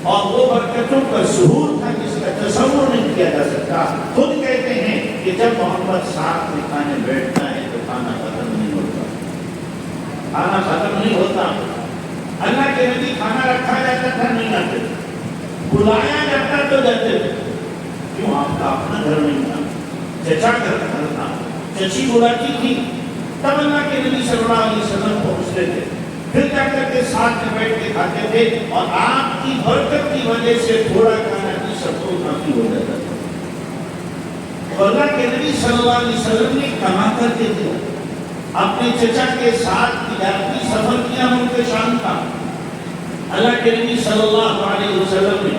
[SPEAKER 1] اور وہ برکتوں کا ظہور تھا جس کا تصور نہیں کیا جا سکتا۔ خود کہتے ہیں کہ جب محمد ساتھ میں کھانے بیٹھتا ہے تو کھانا ختم نہیں ہوتا، کھانا ختم نہیں ہوتا۔ اللہ کے نبی کھانا رکھا جاتا تھا، نہیں آتے، بلایا جاتا تو جاتے تھے۔ کیوں؟ آپ کا اپنا گھر نہیں تھا، چچا گھر تھا، چچی بلاتی تھی، تب اللہ کے نبی صلی اللہ علیہ وسلم پہنچتے تھے، پھر جا کر کے ساتھ میں بیٹھ کے کھاتے تھے، اور آپ کی برکت کی وجہ سے تھوڑا کھانا بھی سب کو کافی ہو جاتا تھا۔ اللہ کے نبی صلی اللہ علیہ وسلم نے کما کر کے دیا، اپنے چچا کے ساتھ تجارتی سفر کیا ان کے شان کا اللہ کے نبی صلی اللہ علیہ وسلم نے،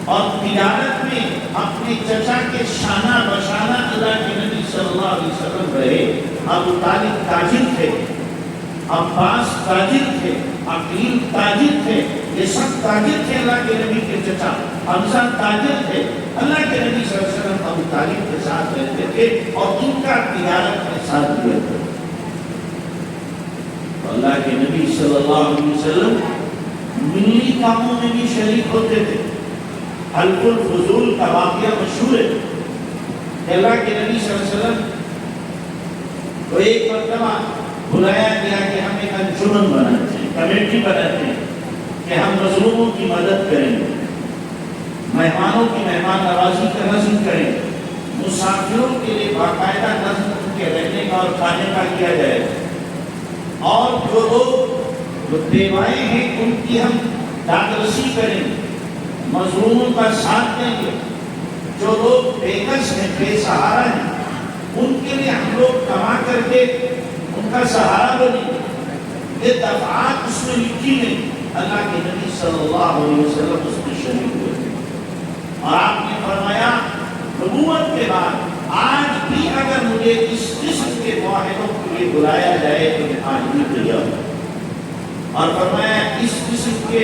[SPEAKER 1] اور تجارت میں اپنے چچا کے شانہ بشانہ اللہ کے نبی صلی اللہ علیہ وسلم رہے۔ ابو طالب تاجر تھے، عباس تاجر تھے، عقیل تاجر تھے، یہ سب تاجر تھے اللہ کے نبی کے چچا۔ حمزہ تاجر تھے، اللہ کے نبی صلی اللہ علیہ وسلم ابو طالب کے ساتھ رہتے تھے اور ان کا تجارت میں ساتھ دیا تھا۔ اللہ کے نبی صلی اللہ علیہ وسلم ملی کاموں میں بھی شریک ہوتے تھے۔ حلق الفضول کا واقعہ مشہور ہے کہ اللہ کے نبی صلی اللہ علیہ وسلم کو ایک مرتبہ بلایا گیا کہ ہم ایک انجمن بناتے ہیں، کمیٹی بناتے ہیں کہ ہم مظلوموں کی مدد کریں گے، مہمانوں کی مہمان نوازی کا نظم کریں گے، مسافروں کے لیے باقاعدہ نظم کے رہنے کا اور کھانے کا کیا جائے، اور جو لوگ بیوائیں ہیں ان کی ہم دادرسی کریں گے، مظلوموں کا ساتھ دیں گے، جو لوگ بے کس ہیں، بے سہارا ہیں، ان کے لیے ہم لوگ کما کر کے ان کا سہارا بنیں گے۔ یہ دفعات اس میں لکھی نہیں، اللہ کے نبی صلی اللہ علیہ وسلم اس میں شریک ہوئے تھے، اور آپ نے فرمایا نبوت کے بعد آج بھی اگر مجھے اس قسم کے معاہدوں کے لیے بلایا جائے تو میں آج بھی تیار ہوں، اور فرمایا اس قسم کے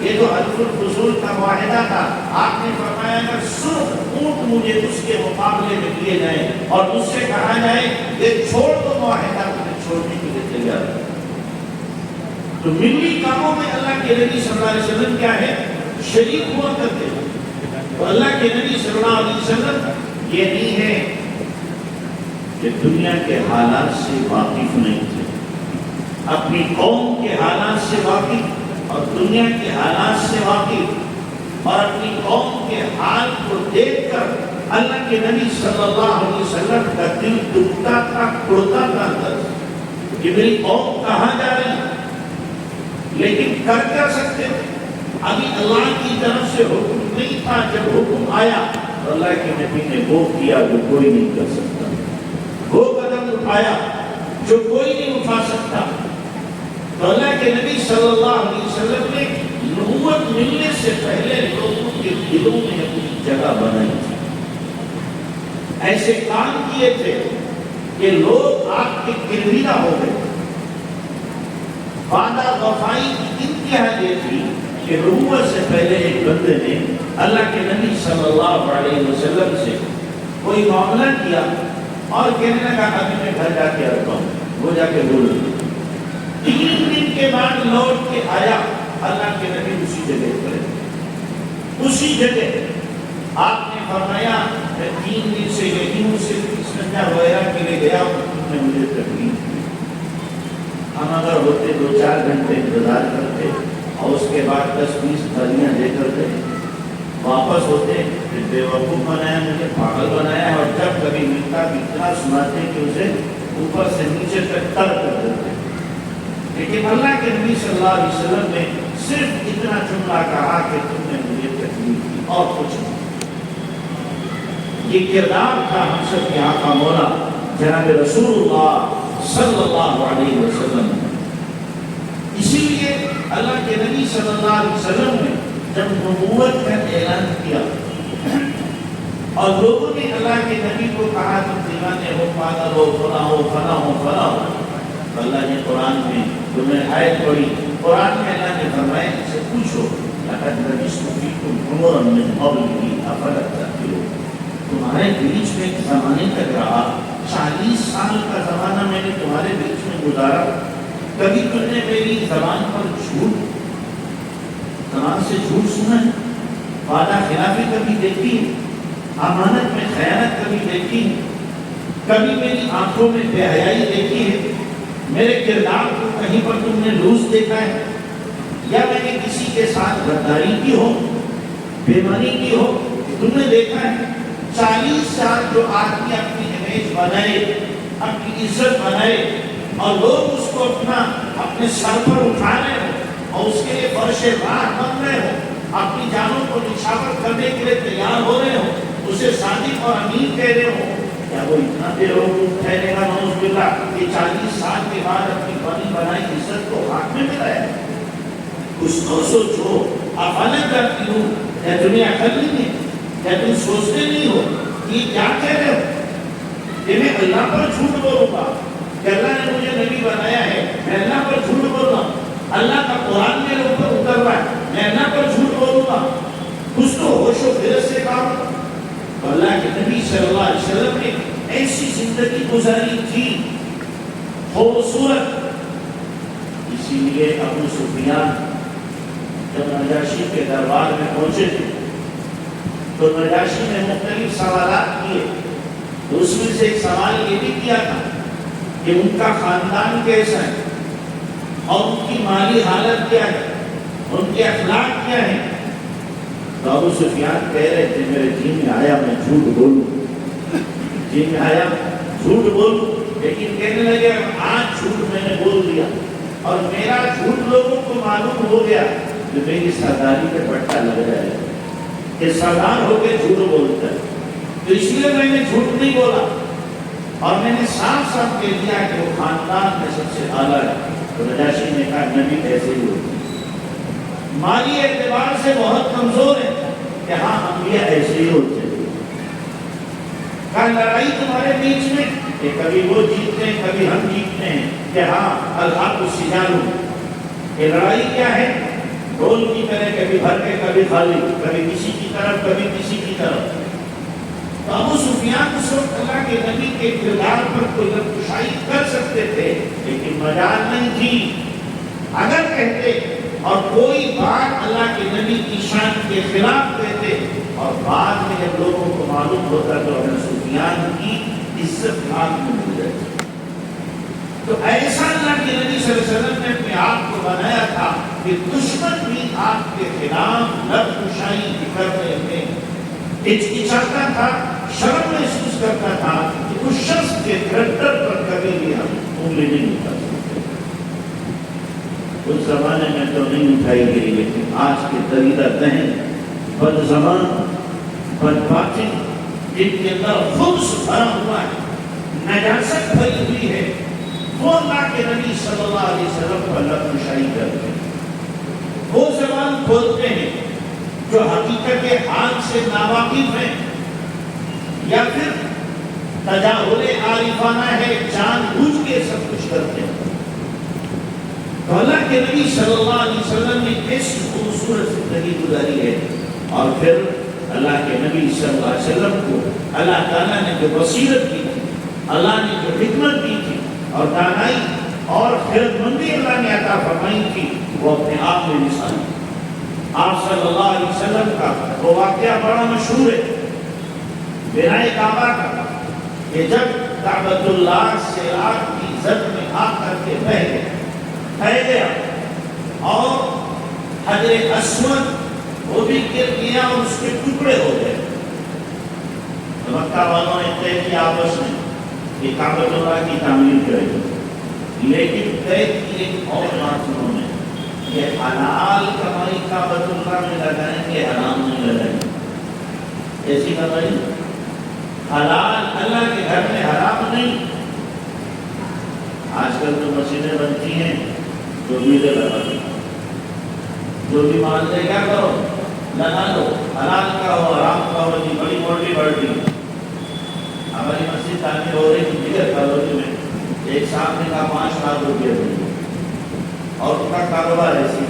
[SPEAKER 1] یہ جو حلف الفضول کا معاہدہ تھا، آپ نے فرمایا اگر سرخ اونٹ مجھے اس کے مقابلے میں دیے جائیں اور مجھ سے کہا جائے یہ چھوڑ دو معاہدہ تو میں چھوڑنے کے لیے تیار ہوں۔ تو ملی کاموں میں اللہ کے نبی صلی اللہ علیہ وسلم کیا ہے؟ شریک ہوا کرتے ہیں۔ تو اللہ کے نبی صلی اللہ علیہ وسلم یہ نہیں ہے کہ دنیا کے حالات سے واقف نہیں تھے، اپنی قوم کے حالات سے واقف اور دنیا کے حالات سے واقف، اور اپنی قوم کے حال کو دیکھ کر اللہ کے نبی صلی اللہ علیہ وسلم کا دل دکھتا تھا، کڑتا تھا اندر کہ میری قوم کہاں جا رہی ہے، لیکن کر کیا سکتے تھے؟ ابھی اللہ کی طرف سے حکم نہیں تھا، جب حکم آیا تو اللہ کے نبی نے وہ کیا جو کوئی نہیں کر سکتا، وہ قدم اٹھایا جو کوئی نہیں اٹھا سکتا۔ تو اللہ کے نبی صلی اللہ علیہ وسلم نے نبوت ملنے سے پہلے لوگوں کے دلوں میں اپنی جگہ بنائی تھی، ایسے کام کیے تھے کہ لوگ آپ کے گرویدہ ہو گئے۔ وعدہ وفائی کی انتہا یہ تھی کہ نبوت سے پہلے ایک بندے نے اللہ کے نبی صلی اللہ علیہ وسلم سے کوئی معاملہ کیا اور کہنے لگا ابھی میں گھر جا کے آتا ہوں، وہ جا کے بول دیا۔ 3 دن کے بعد لوٹ کے آیا، اللہ کے نبی اسی جگہ پر، اسی جگہ آپ نے فرمایا میں 3 دن سے یہی ہوں، صرف استنجا وغیرہ کے لیے گیا ہوں، میں مجھے تکلیف دی۔ ہم اگر ہوتے 2-4 گھنٹے انتظار کرتے اور اس کے بعد 10-20 تھالیاں دے کرتے واپس ہوتے، پھر بے وقوف بنایا، مجھے پاگل بنایا، اور جب کبھی ملتا اتنا سناتے کہ اسے اوپر سے نیچے تک تر کر دیتے۔ لیکن اللہ کے نبی صلی اللہ علیہ وسلم نے صرف اتنا جملہ کہا کہ تم نے مجھے تکلیف دی اور کچھ نہیں۔ یہ کردار تھا ہم سب کے آقا مولا جناب رسول اللہ صلی اللہ علیہ وسلم۔ اسی لیے اللہ کے نبی صلی اللہ علیہ وسلم نے جب نبوت کا اعلان کیا اور لوگوں نے اللہ کے نبی کو کہا تم دیوانے ہو، پاگل ہو، فلاں ہو، فلاں ہو، فلاں ہو، تو اللہ نے قرآن میں تمہیں آیت پڑھی، قرآن میں اللہ نے فرمایا ان سے پوچھو لقد لبثت فیکم عمرا من قبلہ افلا تعقلون، تمہارے بیچ میں ایک زمانے تک رہا، 40 سال کا زمانہ میں نے تمہارے بیچ میں گزارا، کبھی تم نے میری زبان پر جھوٹ، زبان سے جھوٹ سنا ہے، وعدہ خلافی کبھی دیکھی ہے، امانت میں خیانت کبھی دیکھی ہے، کبھی میری آنکھوں میں بے حیائی دیکھی ہے، میرے کردار کو کہیں پر تم نے لوز دیکھا ہے، یا میں نے کسی کے ساتھ غداری کی ہو، بےمانی کی ہو، تم نے دیکھا ہے؟ 40 سال جو آدمی اپنی امیج بنائے، اپنی عزت بنائے اور لوگ اس کو اپنے سر پر اٹھا رہے ہو اور اس کے لیے فرش راہ بن رہے ہو، اپنی جانوں کو نچھاور کرنے کے لیے تیار ہو رہے ہو، اسے صادق اور امین کہہ رہے ہو، کیا وہ اتنا بے وقوف ٹھہرے گا نعوذ باللہ کہ 40 سال کے بعد اپنی بنی بنائی عزت کو ہاتھ میں ملا ہے؟ کچھ تو سوچو. افلم تعقلون، کیا تمہیں عقل نہیں ہے؟ کیا تم سوچتے نہیں ہو کہ کیا کہہ رہے ہو کہ میں اللہ پر جھوٹ بولوں گا کہ اللہ نے مجھے نبی بنایا ہے، میں اللہ پر جھوٹ بول رہا ہوں، اللہ کا قرآن میرے اوپر اتر رہا ہے، میں اللہ پر جھوٹ بولوں گا؟ کچھ تو ہوش و خرد سے کام. اللہ کے نبی صلی اللہ علیہ وسلم نے ایسی زندگی گزاری تھی خوبصورت. اسی لیے ابو سفیان جب نجاشی کے دربار میں پہنچے تھے تو نجاشی نے مختلف سوالات کیے. تو اس میں سے ایک سوال یہ بھی کیا تھا کہ ان کا خاندان کیسا ہے اور ان کی مالی حالت کیا ہے، ان کے اخلاق کیا ہے. تو ابو سفیان کہہ رہے تھے میرے جی میں آیا میں جھوٹ بولوں، جی میں آیا جھوٹ بولوں. لیکن کہنے لگے آج جھوٹ میں نے بول دیا اور میرا جھوٹ لوگوں کو معلوم ہو گیا کہ میری سرداری پہ پٹا لگ جائے گا کہ سردار ہو کے جھوٹ بولتا ہے. تو اس لیے میں نے جھوٹ نہیں بولا اور میں نے صاف صاف کہہ دیا کہ وہ خاندان میں سب سے اعلیٰ ہے. تو نجاشی نے کہا نبی ایسے ہی ہوتے مالی اعتبار سے بہت کمزور ہے کہ ہاں انبیاء ایسے ہی ہوتے ہیں. کہا لڑائی تمہارے بیچ میں کہ کبھی وہ جیتتے ہیں کبھی ہم جیتتے ہیں کہ ہاں الحق السجال. یہ لڑائی کیا ہے؟ ڈول کی طرح کبھی بھر کے کبھی خالی، کبھی کسی کی طرف کبھی کسی کی طرف. تو ابو سفیان اس وقت اللہ کے نبی کے کردار پر کوئی نقشائی کر سکتے تھے لیکن مجال نہیں تھی. اگر کہتے اور کوئی بات اللہ کے نبی کی شان کے خلاف کہتے اور بعد میں جب لوگوں کو معلوم ہوتا تو ابو سفیان کی عزت ہاتھ میں مل جاتی. تو ایسا اللہ کے نبی صلی اللہ علیہ وسلم نے اپنے آپ کو بنایا تھا کہ دشمن بھی آپ کے خلاف نقشائی کرنے میں ہچکچاتا تھا، شرم محسوس کرتا تھا کہ اس شخص کے کریکٹر پر کبھی بھی ہم انگلی نہیں اٹھا سکتے. اس زمانے میں تو نہیں اٹھائی گئی لیکن آج کے دریدہ ذہن بد زبان بد باطن جن کے اندر خبث بھرا ہوا ہے، نجاست بھری ہوئی ہے، وہ اللہ کے نبی صلی اللہ علیہ وسلم کو نقشائی کرتے ہیں. وہ زبان کھولتے ہیں جو حقیقت حال سے ناواقف ہیں یا پھر تجاہل عارفانہ ہے، جان بوجھ کے سب کچھ کرتے ہیں. تو اللہ کے نبی صلی اللہ علیہ وسلم نے ایسی خوبصورت زندگی گزاری ہے. اور پھر اللہ کے نبی صلی اللہ علیہ وسلم کو اللہ تعالیٰ نے جو بصیرت دی تھی، اللہ نے جو حکمت دی تھی اور دانائی اور خرد مندی اللہ نے عطا فرمائی تھی، وہ اپنے آپ میں مثال ہے. آپ صلی اللہ علیہ وسلم کا وہ واقعہ بڑا مشہور ہے بنائے کعبہ کا کہ جب کعبۃ اللہ سیلاب کی زد میں آ کر کے بہہ گیا اور حجر اسود وہ بھی گر گیا اور اس کے ٹکڑے ہو گئے. تو مکہ والوں نے طے کیا آپس میں کہ کعبۃ اللہ کی تعمیر کرے گی، لیکن طے کی ایک اور بات انہوں نے کہ حلال کمائی کعبۃ اللہ میں لگائیں گے، حرام نہیں لگائیں گے. ایسی کمائی حلال اللہ کے گھر میں، حرام نہیں. آج کل جو مسجدیں بنتی ہیں جو بھی لگا دو، جو بھی مان لے کیا کرو لگا لو، حلال کا ہو حرام کا ہو، جی بڑی موٹی بڑھتی. ہماری مسجد تعمیر ہو رہی تھی بغیر کالونی میں، ایک صاحب نے کہا 5 لاکھ روپیہ دیں اور ان کا کاروبار ایسی.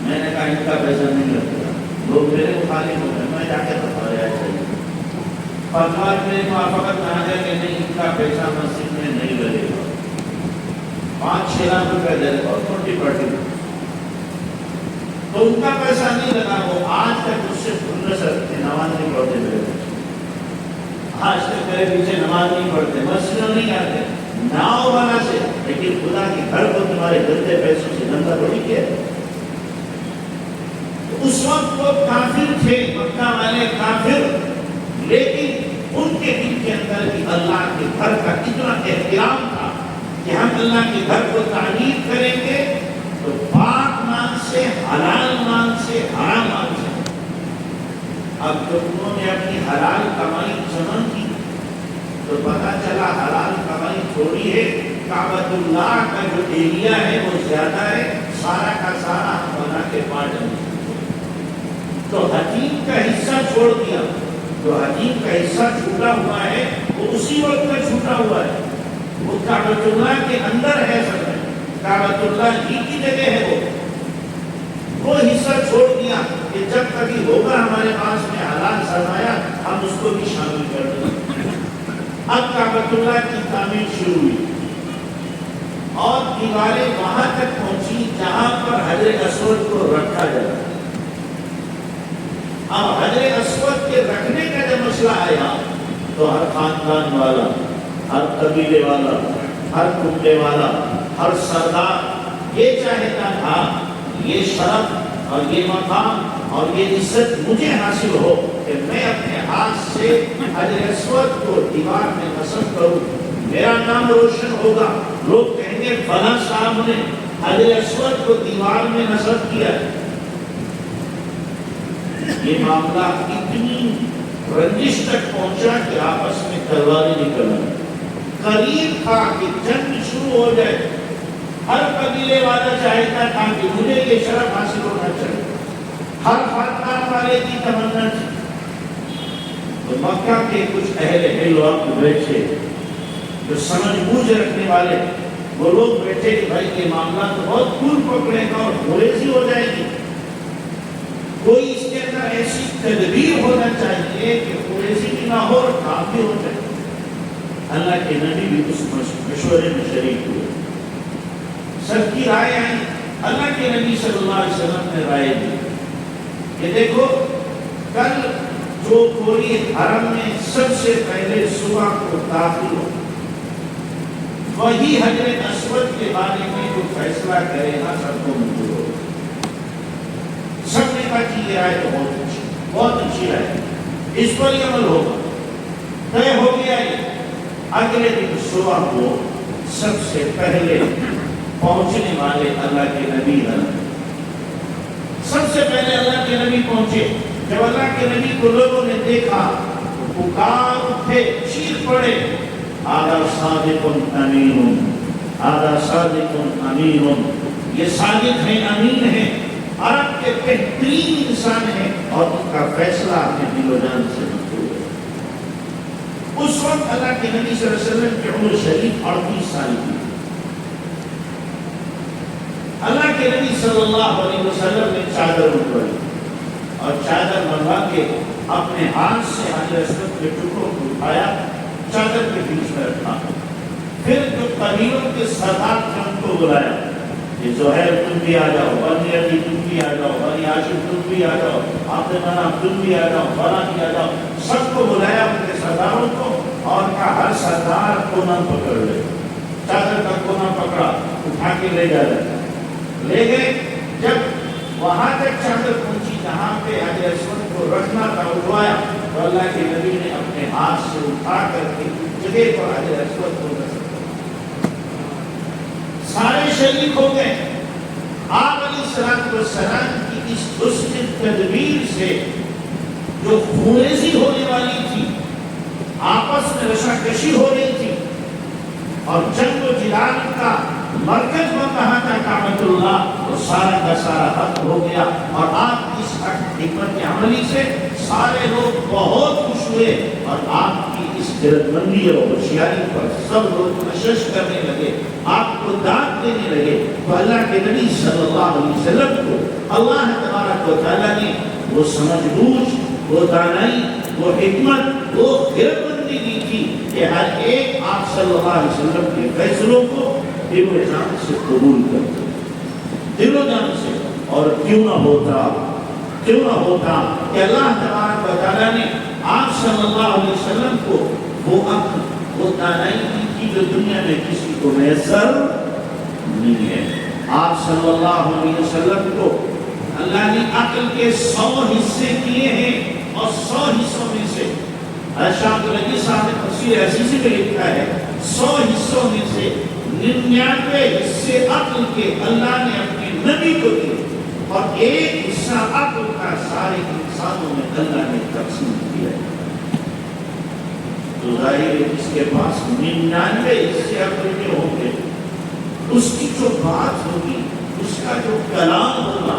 [SPEAKER 1] میں نے کہا ان کا پیسہ نہیں لگتا، لوگ میرے مخالف ہو گئے. میں جا کے بتا رہا چاہیے فتویٰ میں موافقت کہا گیا کہ نہیں ان کا پیسہ مسجد میں نہیں لگے گا. 5-6 لاکھ روپیہ دے گا اور چھوٹی پارٹی تو ان کا پیسہ نہیں لگا. وہ آج تک اس سے خلص رکھتے، نماز نہیں پڑھتے میرے پیچھے، آج تک میرے پیچھے نماز نہیں پڑھتے، مسجد نہیں آتے ناؤ والا سے، لیکن خدا کے گھر کو تمہارے گندے پیسوں سے گندہ تھوڑی کیا. اس وقت وہ کافر تھے، مکہ والے کافر، لیکن ان کے دل کے اندر بھی اللہ کے گھر کا اتنا احترام تھا کہ ہم اللہ کے گھر کو تعمیر کریں گے تو پاک مال سے، حلال مال سے، حرام مال سے. اب جب انہوں نے اپنی حلال کمائی جمع کی تو پتا چلا حلال کمائی تھوڑی ہے، کعبۃ اللہ کا جو ایریا ہے وہ زیادہ ہے، سارا کا سارا ہم بنا کے بانٹ دیں۔ تو حجیم کا حصہ چھوڑ دیا، جو حجیم کا حصہ چھوٹا ہوا ہے وہ اسی وقت میں چھوٹا ہوا ہے، وہ کعبۃ اللہ کے اندر ہے، سب ہے کعبۃ اللہ ہی کی جگہ ہے، وہ حصہ چھوڑ دیا کہ جب کبھی ہوگا ہمارے پاس میں حلال سرمایہ ہم اس کو بھی شامل کر دیں۔ اب کعبۃ اللہ کی تعمیر شروع ہوئی اور دیواریں وہاں تک پہنچی جہاں پر حجر اسود کو رکھا جائے۔ اب حجر اسود کے رکھنے کا جب مسئلہ آیا تو ہر خاندان والا، ہر قبیلے والا، ہر کنبے والا، ہر سردار یہ چاہتا تھا یہ شرف اور یہ مقام اور یہ عزت مجھے حاصل ہو کہ میں اپنے ہاتھ سے حجر اسود کو دیوار میں نصب کروں، میرا نام روشن ہوگا، لوگ کہیں گے فلاں صاحب نے حجر اسود کو دیوار میں نصب کیا۔ یہ معاملہ اتنی رنجش تک پہنچا کہ آپس میں تلواریں نکل آئی، قریب تھا کہ جنگ شروع ہو جائے۔ ہر قبیلے والا چاہتا تھا کہ مجھے یہ شرف حاصل ہونا چاہیے، ہر خاندان والے کی تمنا تھی۔ تو مکہ کے کچھ اہل علم وقت بیٹھے جو سمجھ بوجھ رکھنے والے، وہ لوگ بیٹھے کہ بھائی یہ معاملہ تو بہت دور پکڑے گا اور گریزی ہو جائے گی، کوئی اس کے اندر ایسی تدبیر ہونا چاہیے کہ گریزی بھی نہ ہو اور کام بھی ہو جائے۔ اللہ کے نبی بھی اس مشورے میں شریک ہوئے، سب کی رائے آئی، اللہ کے نبی صلی اللہ علیہ وسلم نے رائے دی کہ دیکھو کل جو کوئی حرم میں سب سے پہلے صبح کو داخل ہو وہی حجر اسود کے بارے میں جو فیصلہ کرے گا سب کو منظور ہو۔ سب نے کہا کہ یہ رائے تو بہت اچھی رائے، اس پر ہی عمل ہوگا، طے ہو گیا۔ اگلے دن صبح کو سب سے پہلے پہنچنے والے اللہ کے نبی ہیں، سب سے پہلے اللہ کے نبی پہنچے۔ جب اللہ کے نبی کو لوگوں نے دیکھا تو پکار اٹھے، چیخ پڑے، آدھا صادق امین، آدھا صادق امین، یہ صادق ہیں، امین ہیں، عرب کے بہترین انسان ہیں اور ان کا فیصلہ اپنے دل و جان سے مقبول ہے۔ اس وقت اللہ کے نبی صلی اللہ علیہ وسلم کی عمر شریف 38 سال کی۔ اللہ کے نبی صلی اللہ علیہ وسلم نے چادر اٹھائی اور چادر منگوا کے اپنے ہاتھ سے حجر اسود کے ٹکڑوں کو اٹھایا، چادر کے بیچ میں رکھا، پھر جو قبیلوں کے سردار تھے ان کو بلایا کہ زہیر تم بھی آ جاؤ، بنی علی تم بھی آ جاؤ، بنی ہاشم تم بھی آ جاؤ، عبد مناف تم بھی آ جاؤ، فلاں بھی آ جاؤ، سب کو بلایا ان کے سرداروں کو اور کہا ہر سردار کونا پکڑ لے، چادر کا کونا پکڑا، اٹھا کے لے جا رہے لے گئے۔ جب وہاں تک چادر پہنچی جہاں پہ حجر اسود کو رکھنا تھا، اٹھوایا تو اللہ کے نبی نے اپنے ہاتھ سے اٹھا کر کے جگہ پر حجر اسود کو رکھا، سارے شریک ہو گئے۔ آپ علیہ السلام کی اس حسن تدبیر سے جو خونریزی ہونے والی تھی، آپس میں رشاکشی ہو رہی تھی اور جنگ و جدال کا مرکز بن رہا تھا کعبۃ اللہ، وہ سارا کا سارا حق ہو گیا۔ اور آپ کی اس حکمت عملی سے سارے لوگ بہت خوش ہوئے اور آپ کی اس جرأت مندی اور ہوشیاری پر سب لوگ کشش کرنے لگے، آپ کو داد دینے لگے۔ تو اللہ کے نبی صلی اللہ علیہ وسلم کو اللہ تبارک و تعالیٰ نے وہ سمجھ بوجھ، وہ دانائی، وہ حکمت، وہ خردمندی دی تھی کہ ہر ایک آپ صلی اللہ علیہ وسلم کے فیصلوں کو دل و جان سے قبول کرتے، دل و جان سے۔ اور کیوں نہ ہوتا کہ اللہ تبارک و تعالیٰ نے آپ صلی اللہ علیہ وسلم کو وہ عقل، وہ دانائی دی تھی جو دنیا میں کسی کو میسر نہیں ہے۔ آپ صلی اللہ علیہ وسلم کو اللہ نے عقل کے 100 حصے کیے ہیں اور 100 حصوں میں سے شاہ عبدالعزیز صاحب نے تفسیر عزیزی میں لکھا ہے 100 حصوں میں سے 99 حصے عقل کے اللہ نے اپنے نبی کو دیے اور ایک حصہ عقل کا سارے انسانوں میں اللہ نے تقسیم کیا ہے۔ تو ظاہر ہے جس کے پاس 99 حصے عقل کے ہوں گے، اس کی جو بات ہوگی، اس کا جو کلام ہوگا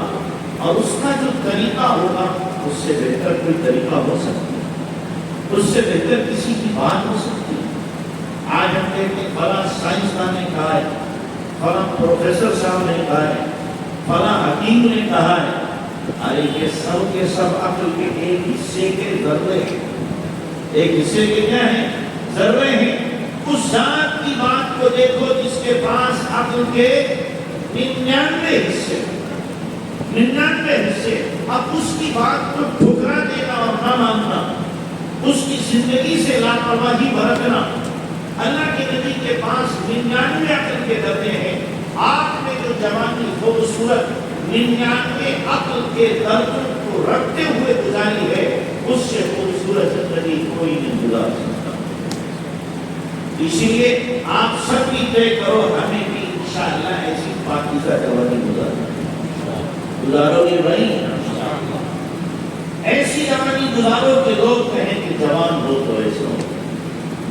[SPEAKER 1] اور اس کا جو طریقہ ہوگا، اس سے بہتر کوئی طریقہ ہو سکتا ہے، اس سے بہتر کسی کی بات ہو سکتی ہے۔ آج ہم کہتے ہیں فلاں سائنسدان نے کہا ہے، فلاں پروفیسر صاحب نے کہا ہے، فلاں حکیم نے کہا ہے، ارے یہ سب کے سب عقل کے ایک حصے کے ذرے ہیں، ایک حصے کے کیا ہیں؟ ذرے ہیں۔ اس ذات کی بات کو دیکھو جس کے پاس عقل کے 99 حصے، 99 حصے، اب اس کی بات کو ٹھکرا دینا اور نہ ماننا، اس کی زندگی سے لاپرواہی برتنا۔ اللہ کے نبی کے پاس 99 عقل کے ذرے ہیں، آپ نے جو جوانی خوبصورت 99 عقل کے ذروں کو رکھتے ہوئے گزاری ہے، اس سے خوبصورت زندگی کوئی نہیں گزار سکتا۔ اسی لیے آپ سب بھی طے کرو، ہمیں بھی انشاءاللہ ایسی پاکیزہ جوانی گزارو گے بھائی؟ ایسی جوانی گزارو کہ لوگ کہیں کہ جوان ہو تو ایسا ہو،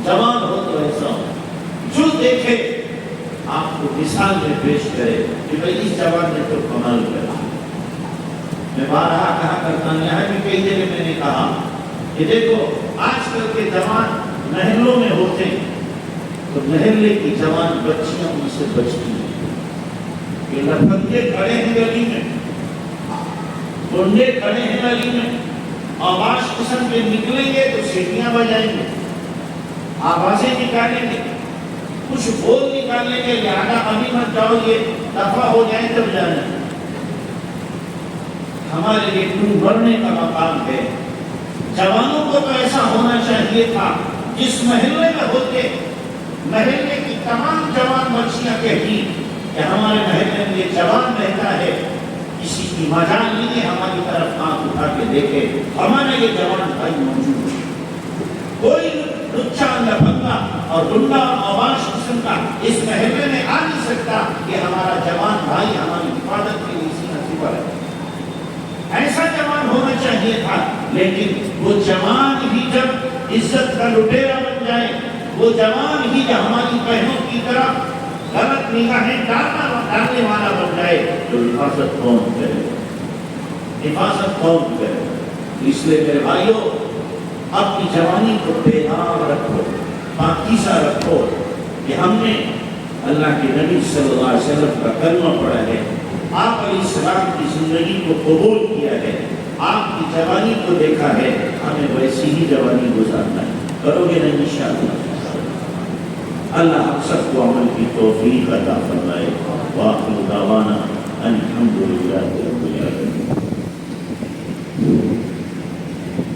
[SPEAKER 1] جوان ہو تو ایسا ہو، جو دیکھے آپ کو مثال میں پیش کرے کہ بھئی اس جوان نے تو کمال کیا۔ میں بارہا کہا کرتا ہوں، یہاں بھی کئی جگہ میں نے کہا کہ دیکھو آج کل کے جوان محلوں میں ہوتے ہیں تو محلے کی جوان بچیاں ان سے بچتی ہیں، کہ لڑکے کھڑے ہیں گلی میں، گنڈے کھڑے ہیں گلی میں، آواز قسم کے نکلیں گے تو سیٹیاں بجائیں گے، آوازیں نکالیں گے، کچھ بول نکالیں گے، لہذا ابھی مت جاؤ یہ دفعہ ہو جائیں تب جانا۔ ہمارے لیے ڈوب بڑھنے کا مقام ہے۔ جوانوں کو تو ایسا ہونا چاہیے تھا جس محلے میں ہوتے، محلے کی تمام جوان بچیاں کہتی کہ ہمارے محلے میں یہ جوان رہتا ہے، کسی کی مجال نہیں ہے ہماری طرف آنکھ اٹھا کے دیکھے، ہمارے یہ جوان بھائی موجود ہے۔ کوئی لچا لپنگا اور ڈنڈا آواز قسم کا اس محلے میں آ نہیں سکتا کہ ہمارا جوان بھائی ہماری حفاظت کے لیے سینہ چپا ہے۔ ایسا جوان ہونا چاہیے تھا، لیکن وہ جوان ہی جب عزت کا لٹیرا بن جائے، وہ جوان ہی جب ہماری بہنوں کی طرح غلط نگاہیں ڈالنے والا بن جائے تو حفاظت کون کرے؟ حفاظت کون کرے؟ اس لیے میرے بھائیوں، اپنی جوانی کو بیدار رکھو، پاکیزہ رکھو کہ ہم نے اللہ کے نبی صلی اللہ علیہ وسلم کا کلمہ پڑھا ہے، آپ علیہ السلام کی زندگی کو قبول کیا ہے، آپ کی جوانی کو دیکھا ہے، ہمیں ویسی ہی جوانی گزارنا ہے۔ کرو گے نہیں انشاءاللہ؟ اللہ ہم سب کو عمل کی توفیق عطا فرمائے۔ وآخر دعوانا الحمدللہ رب العالمین۔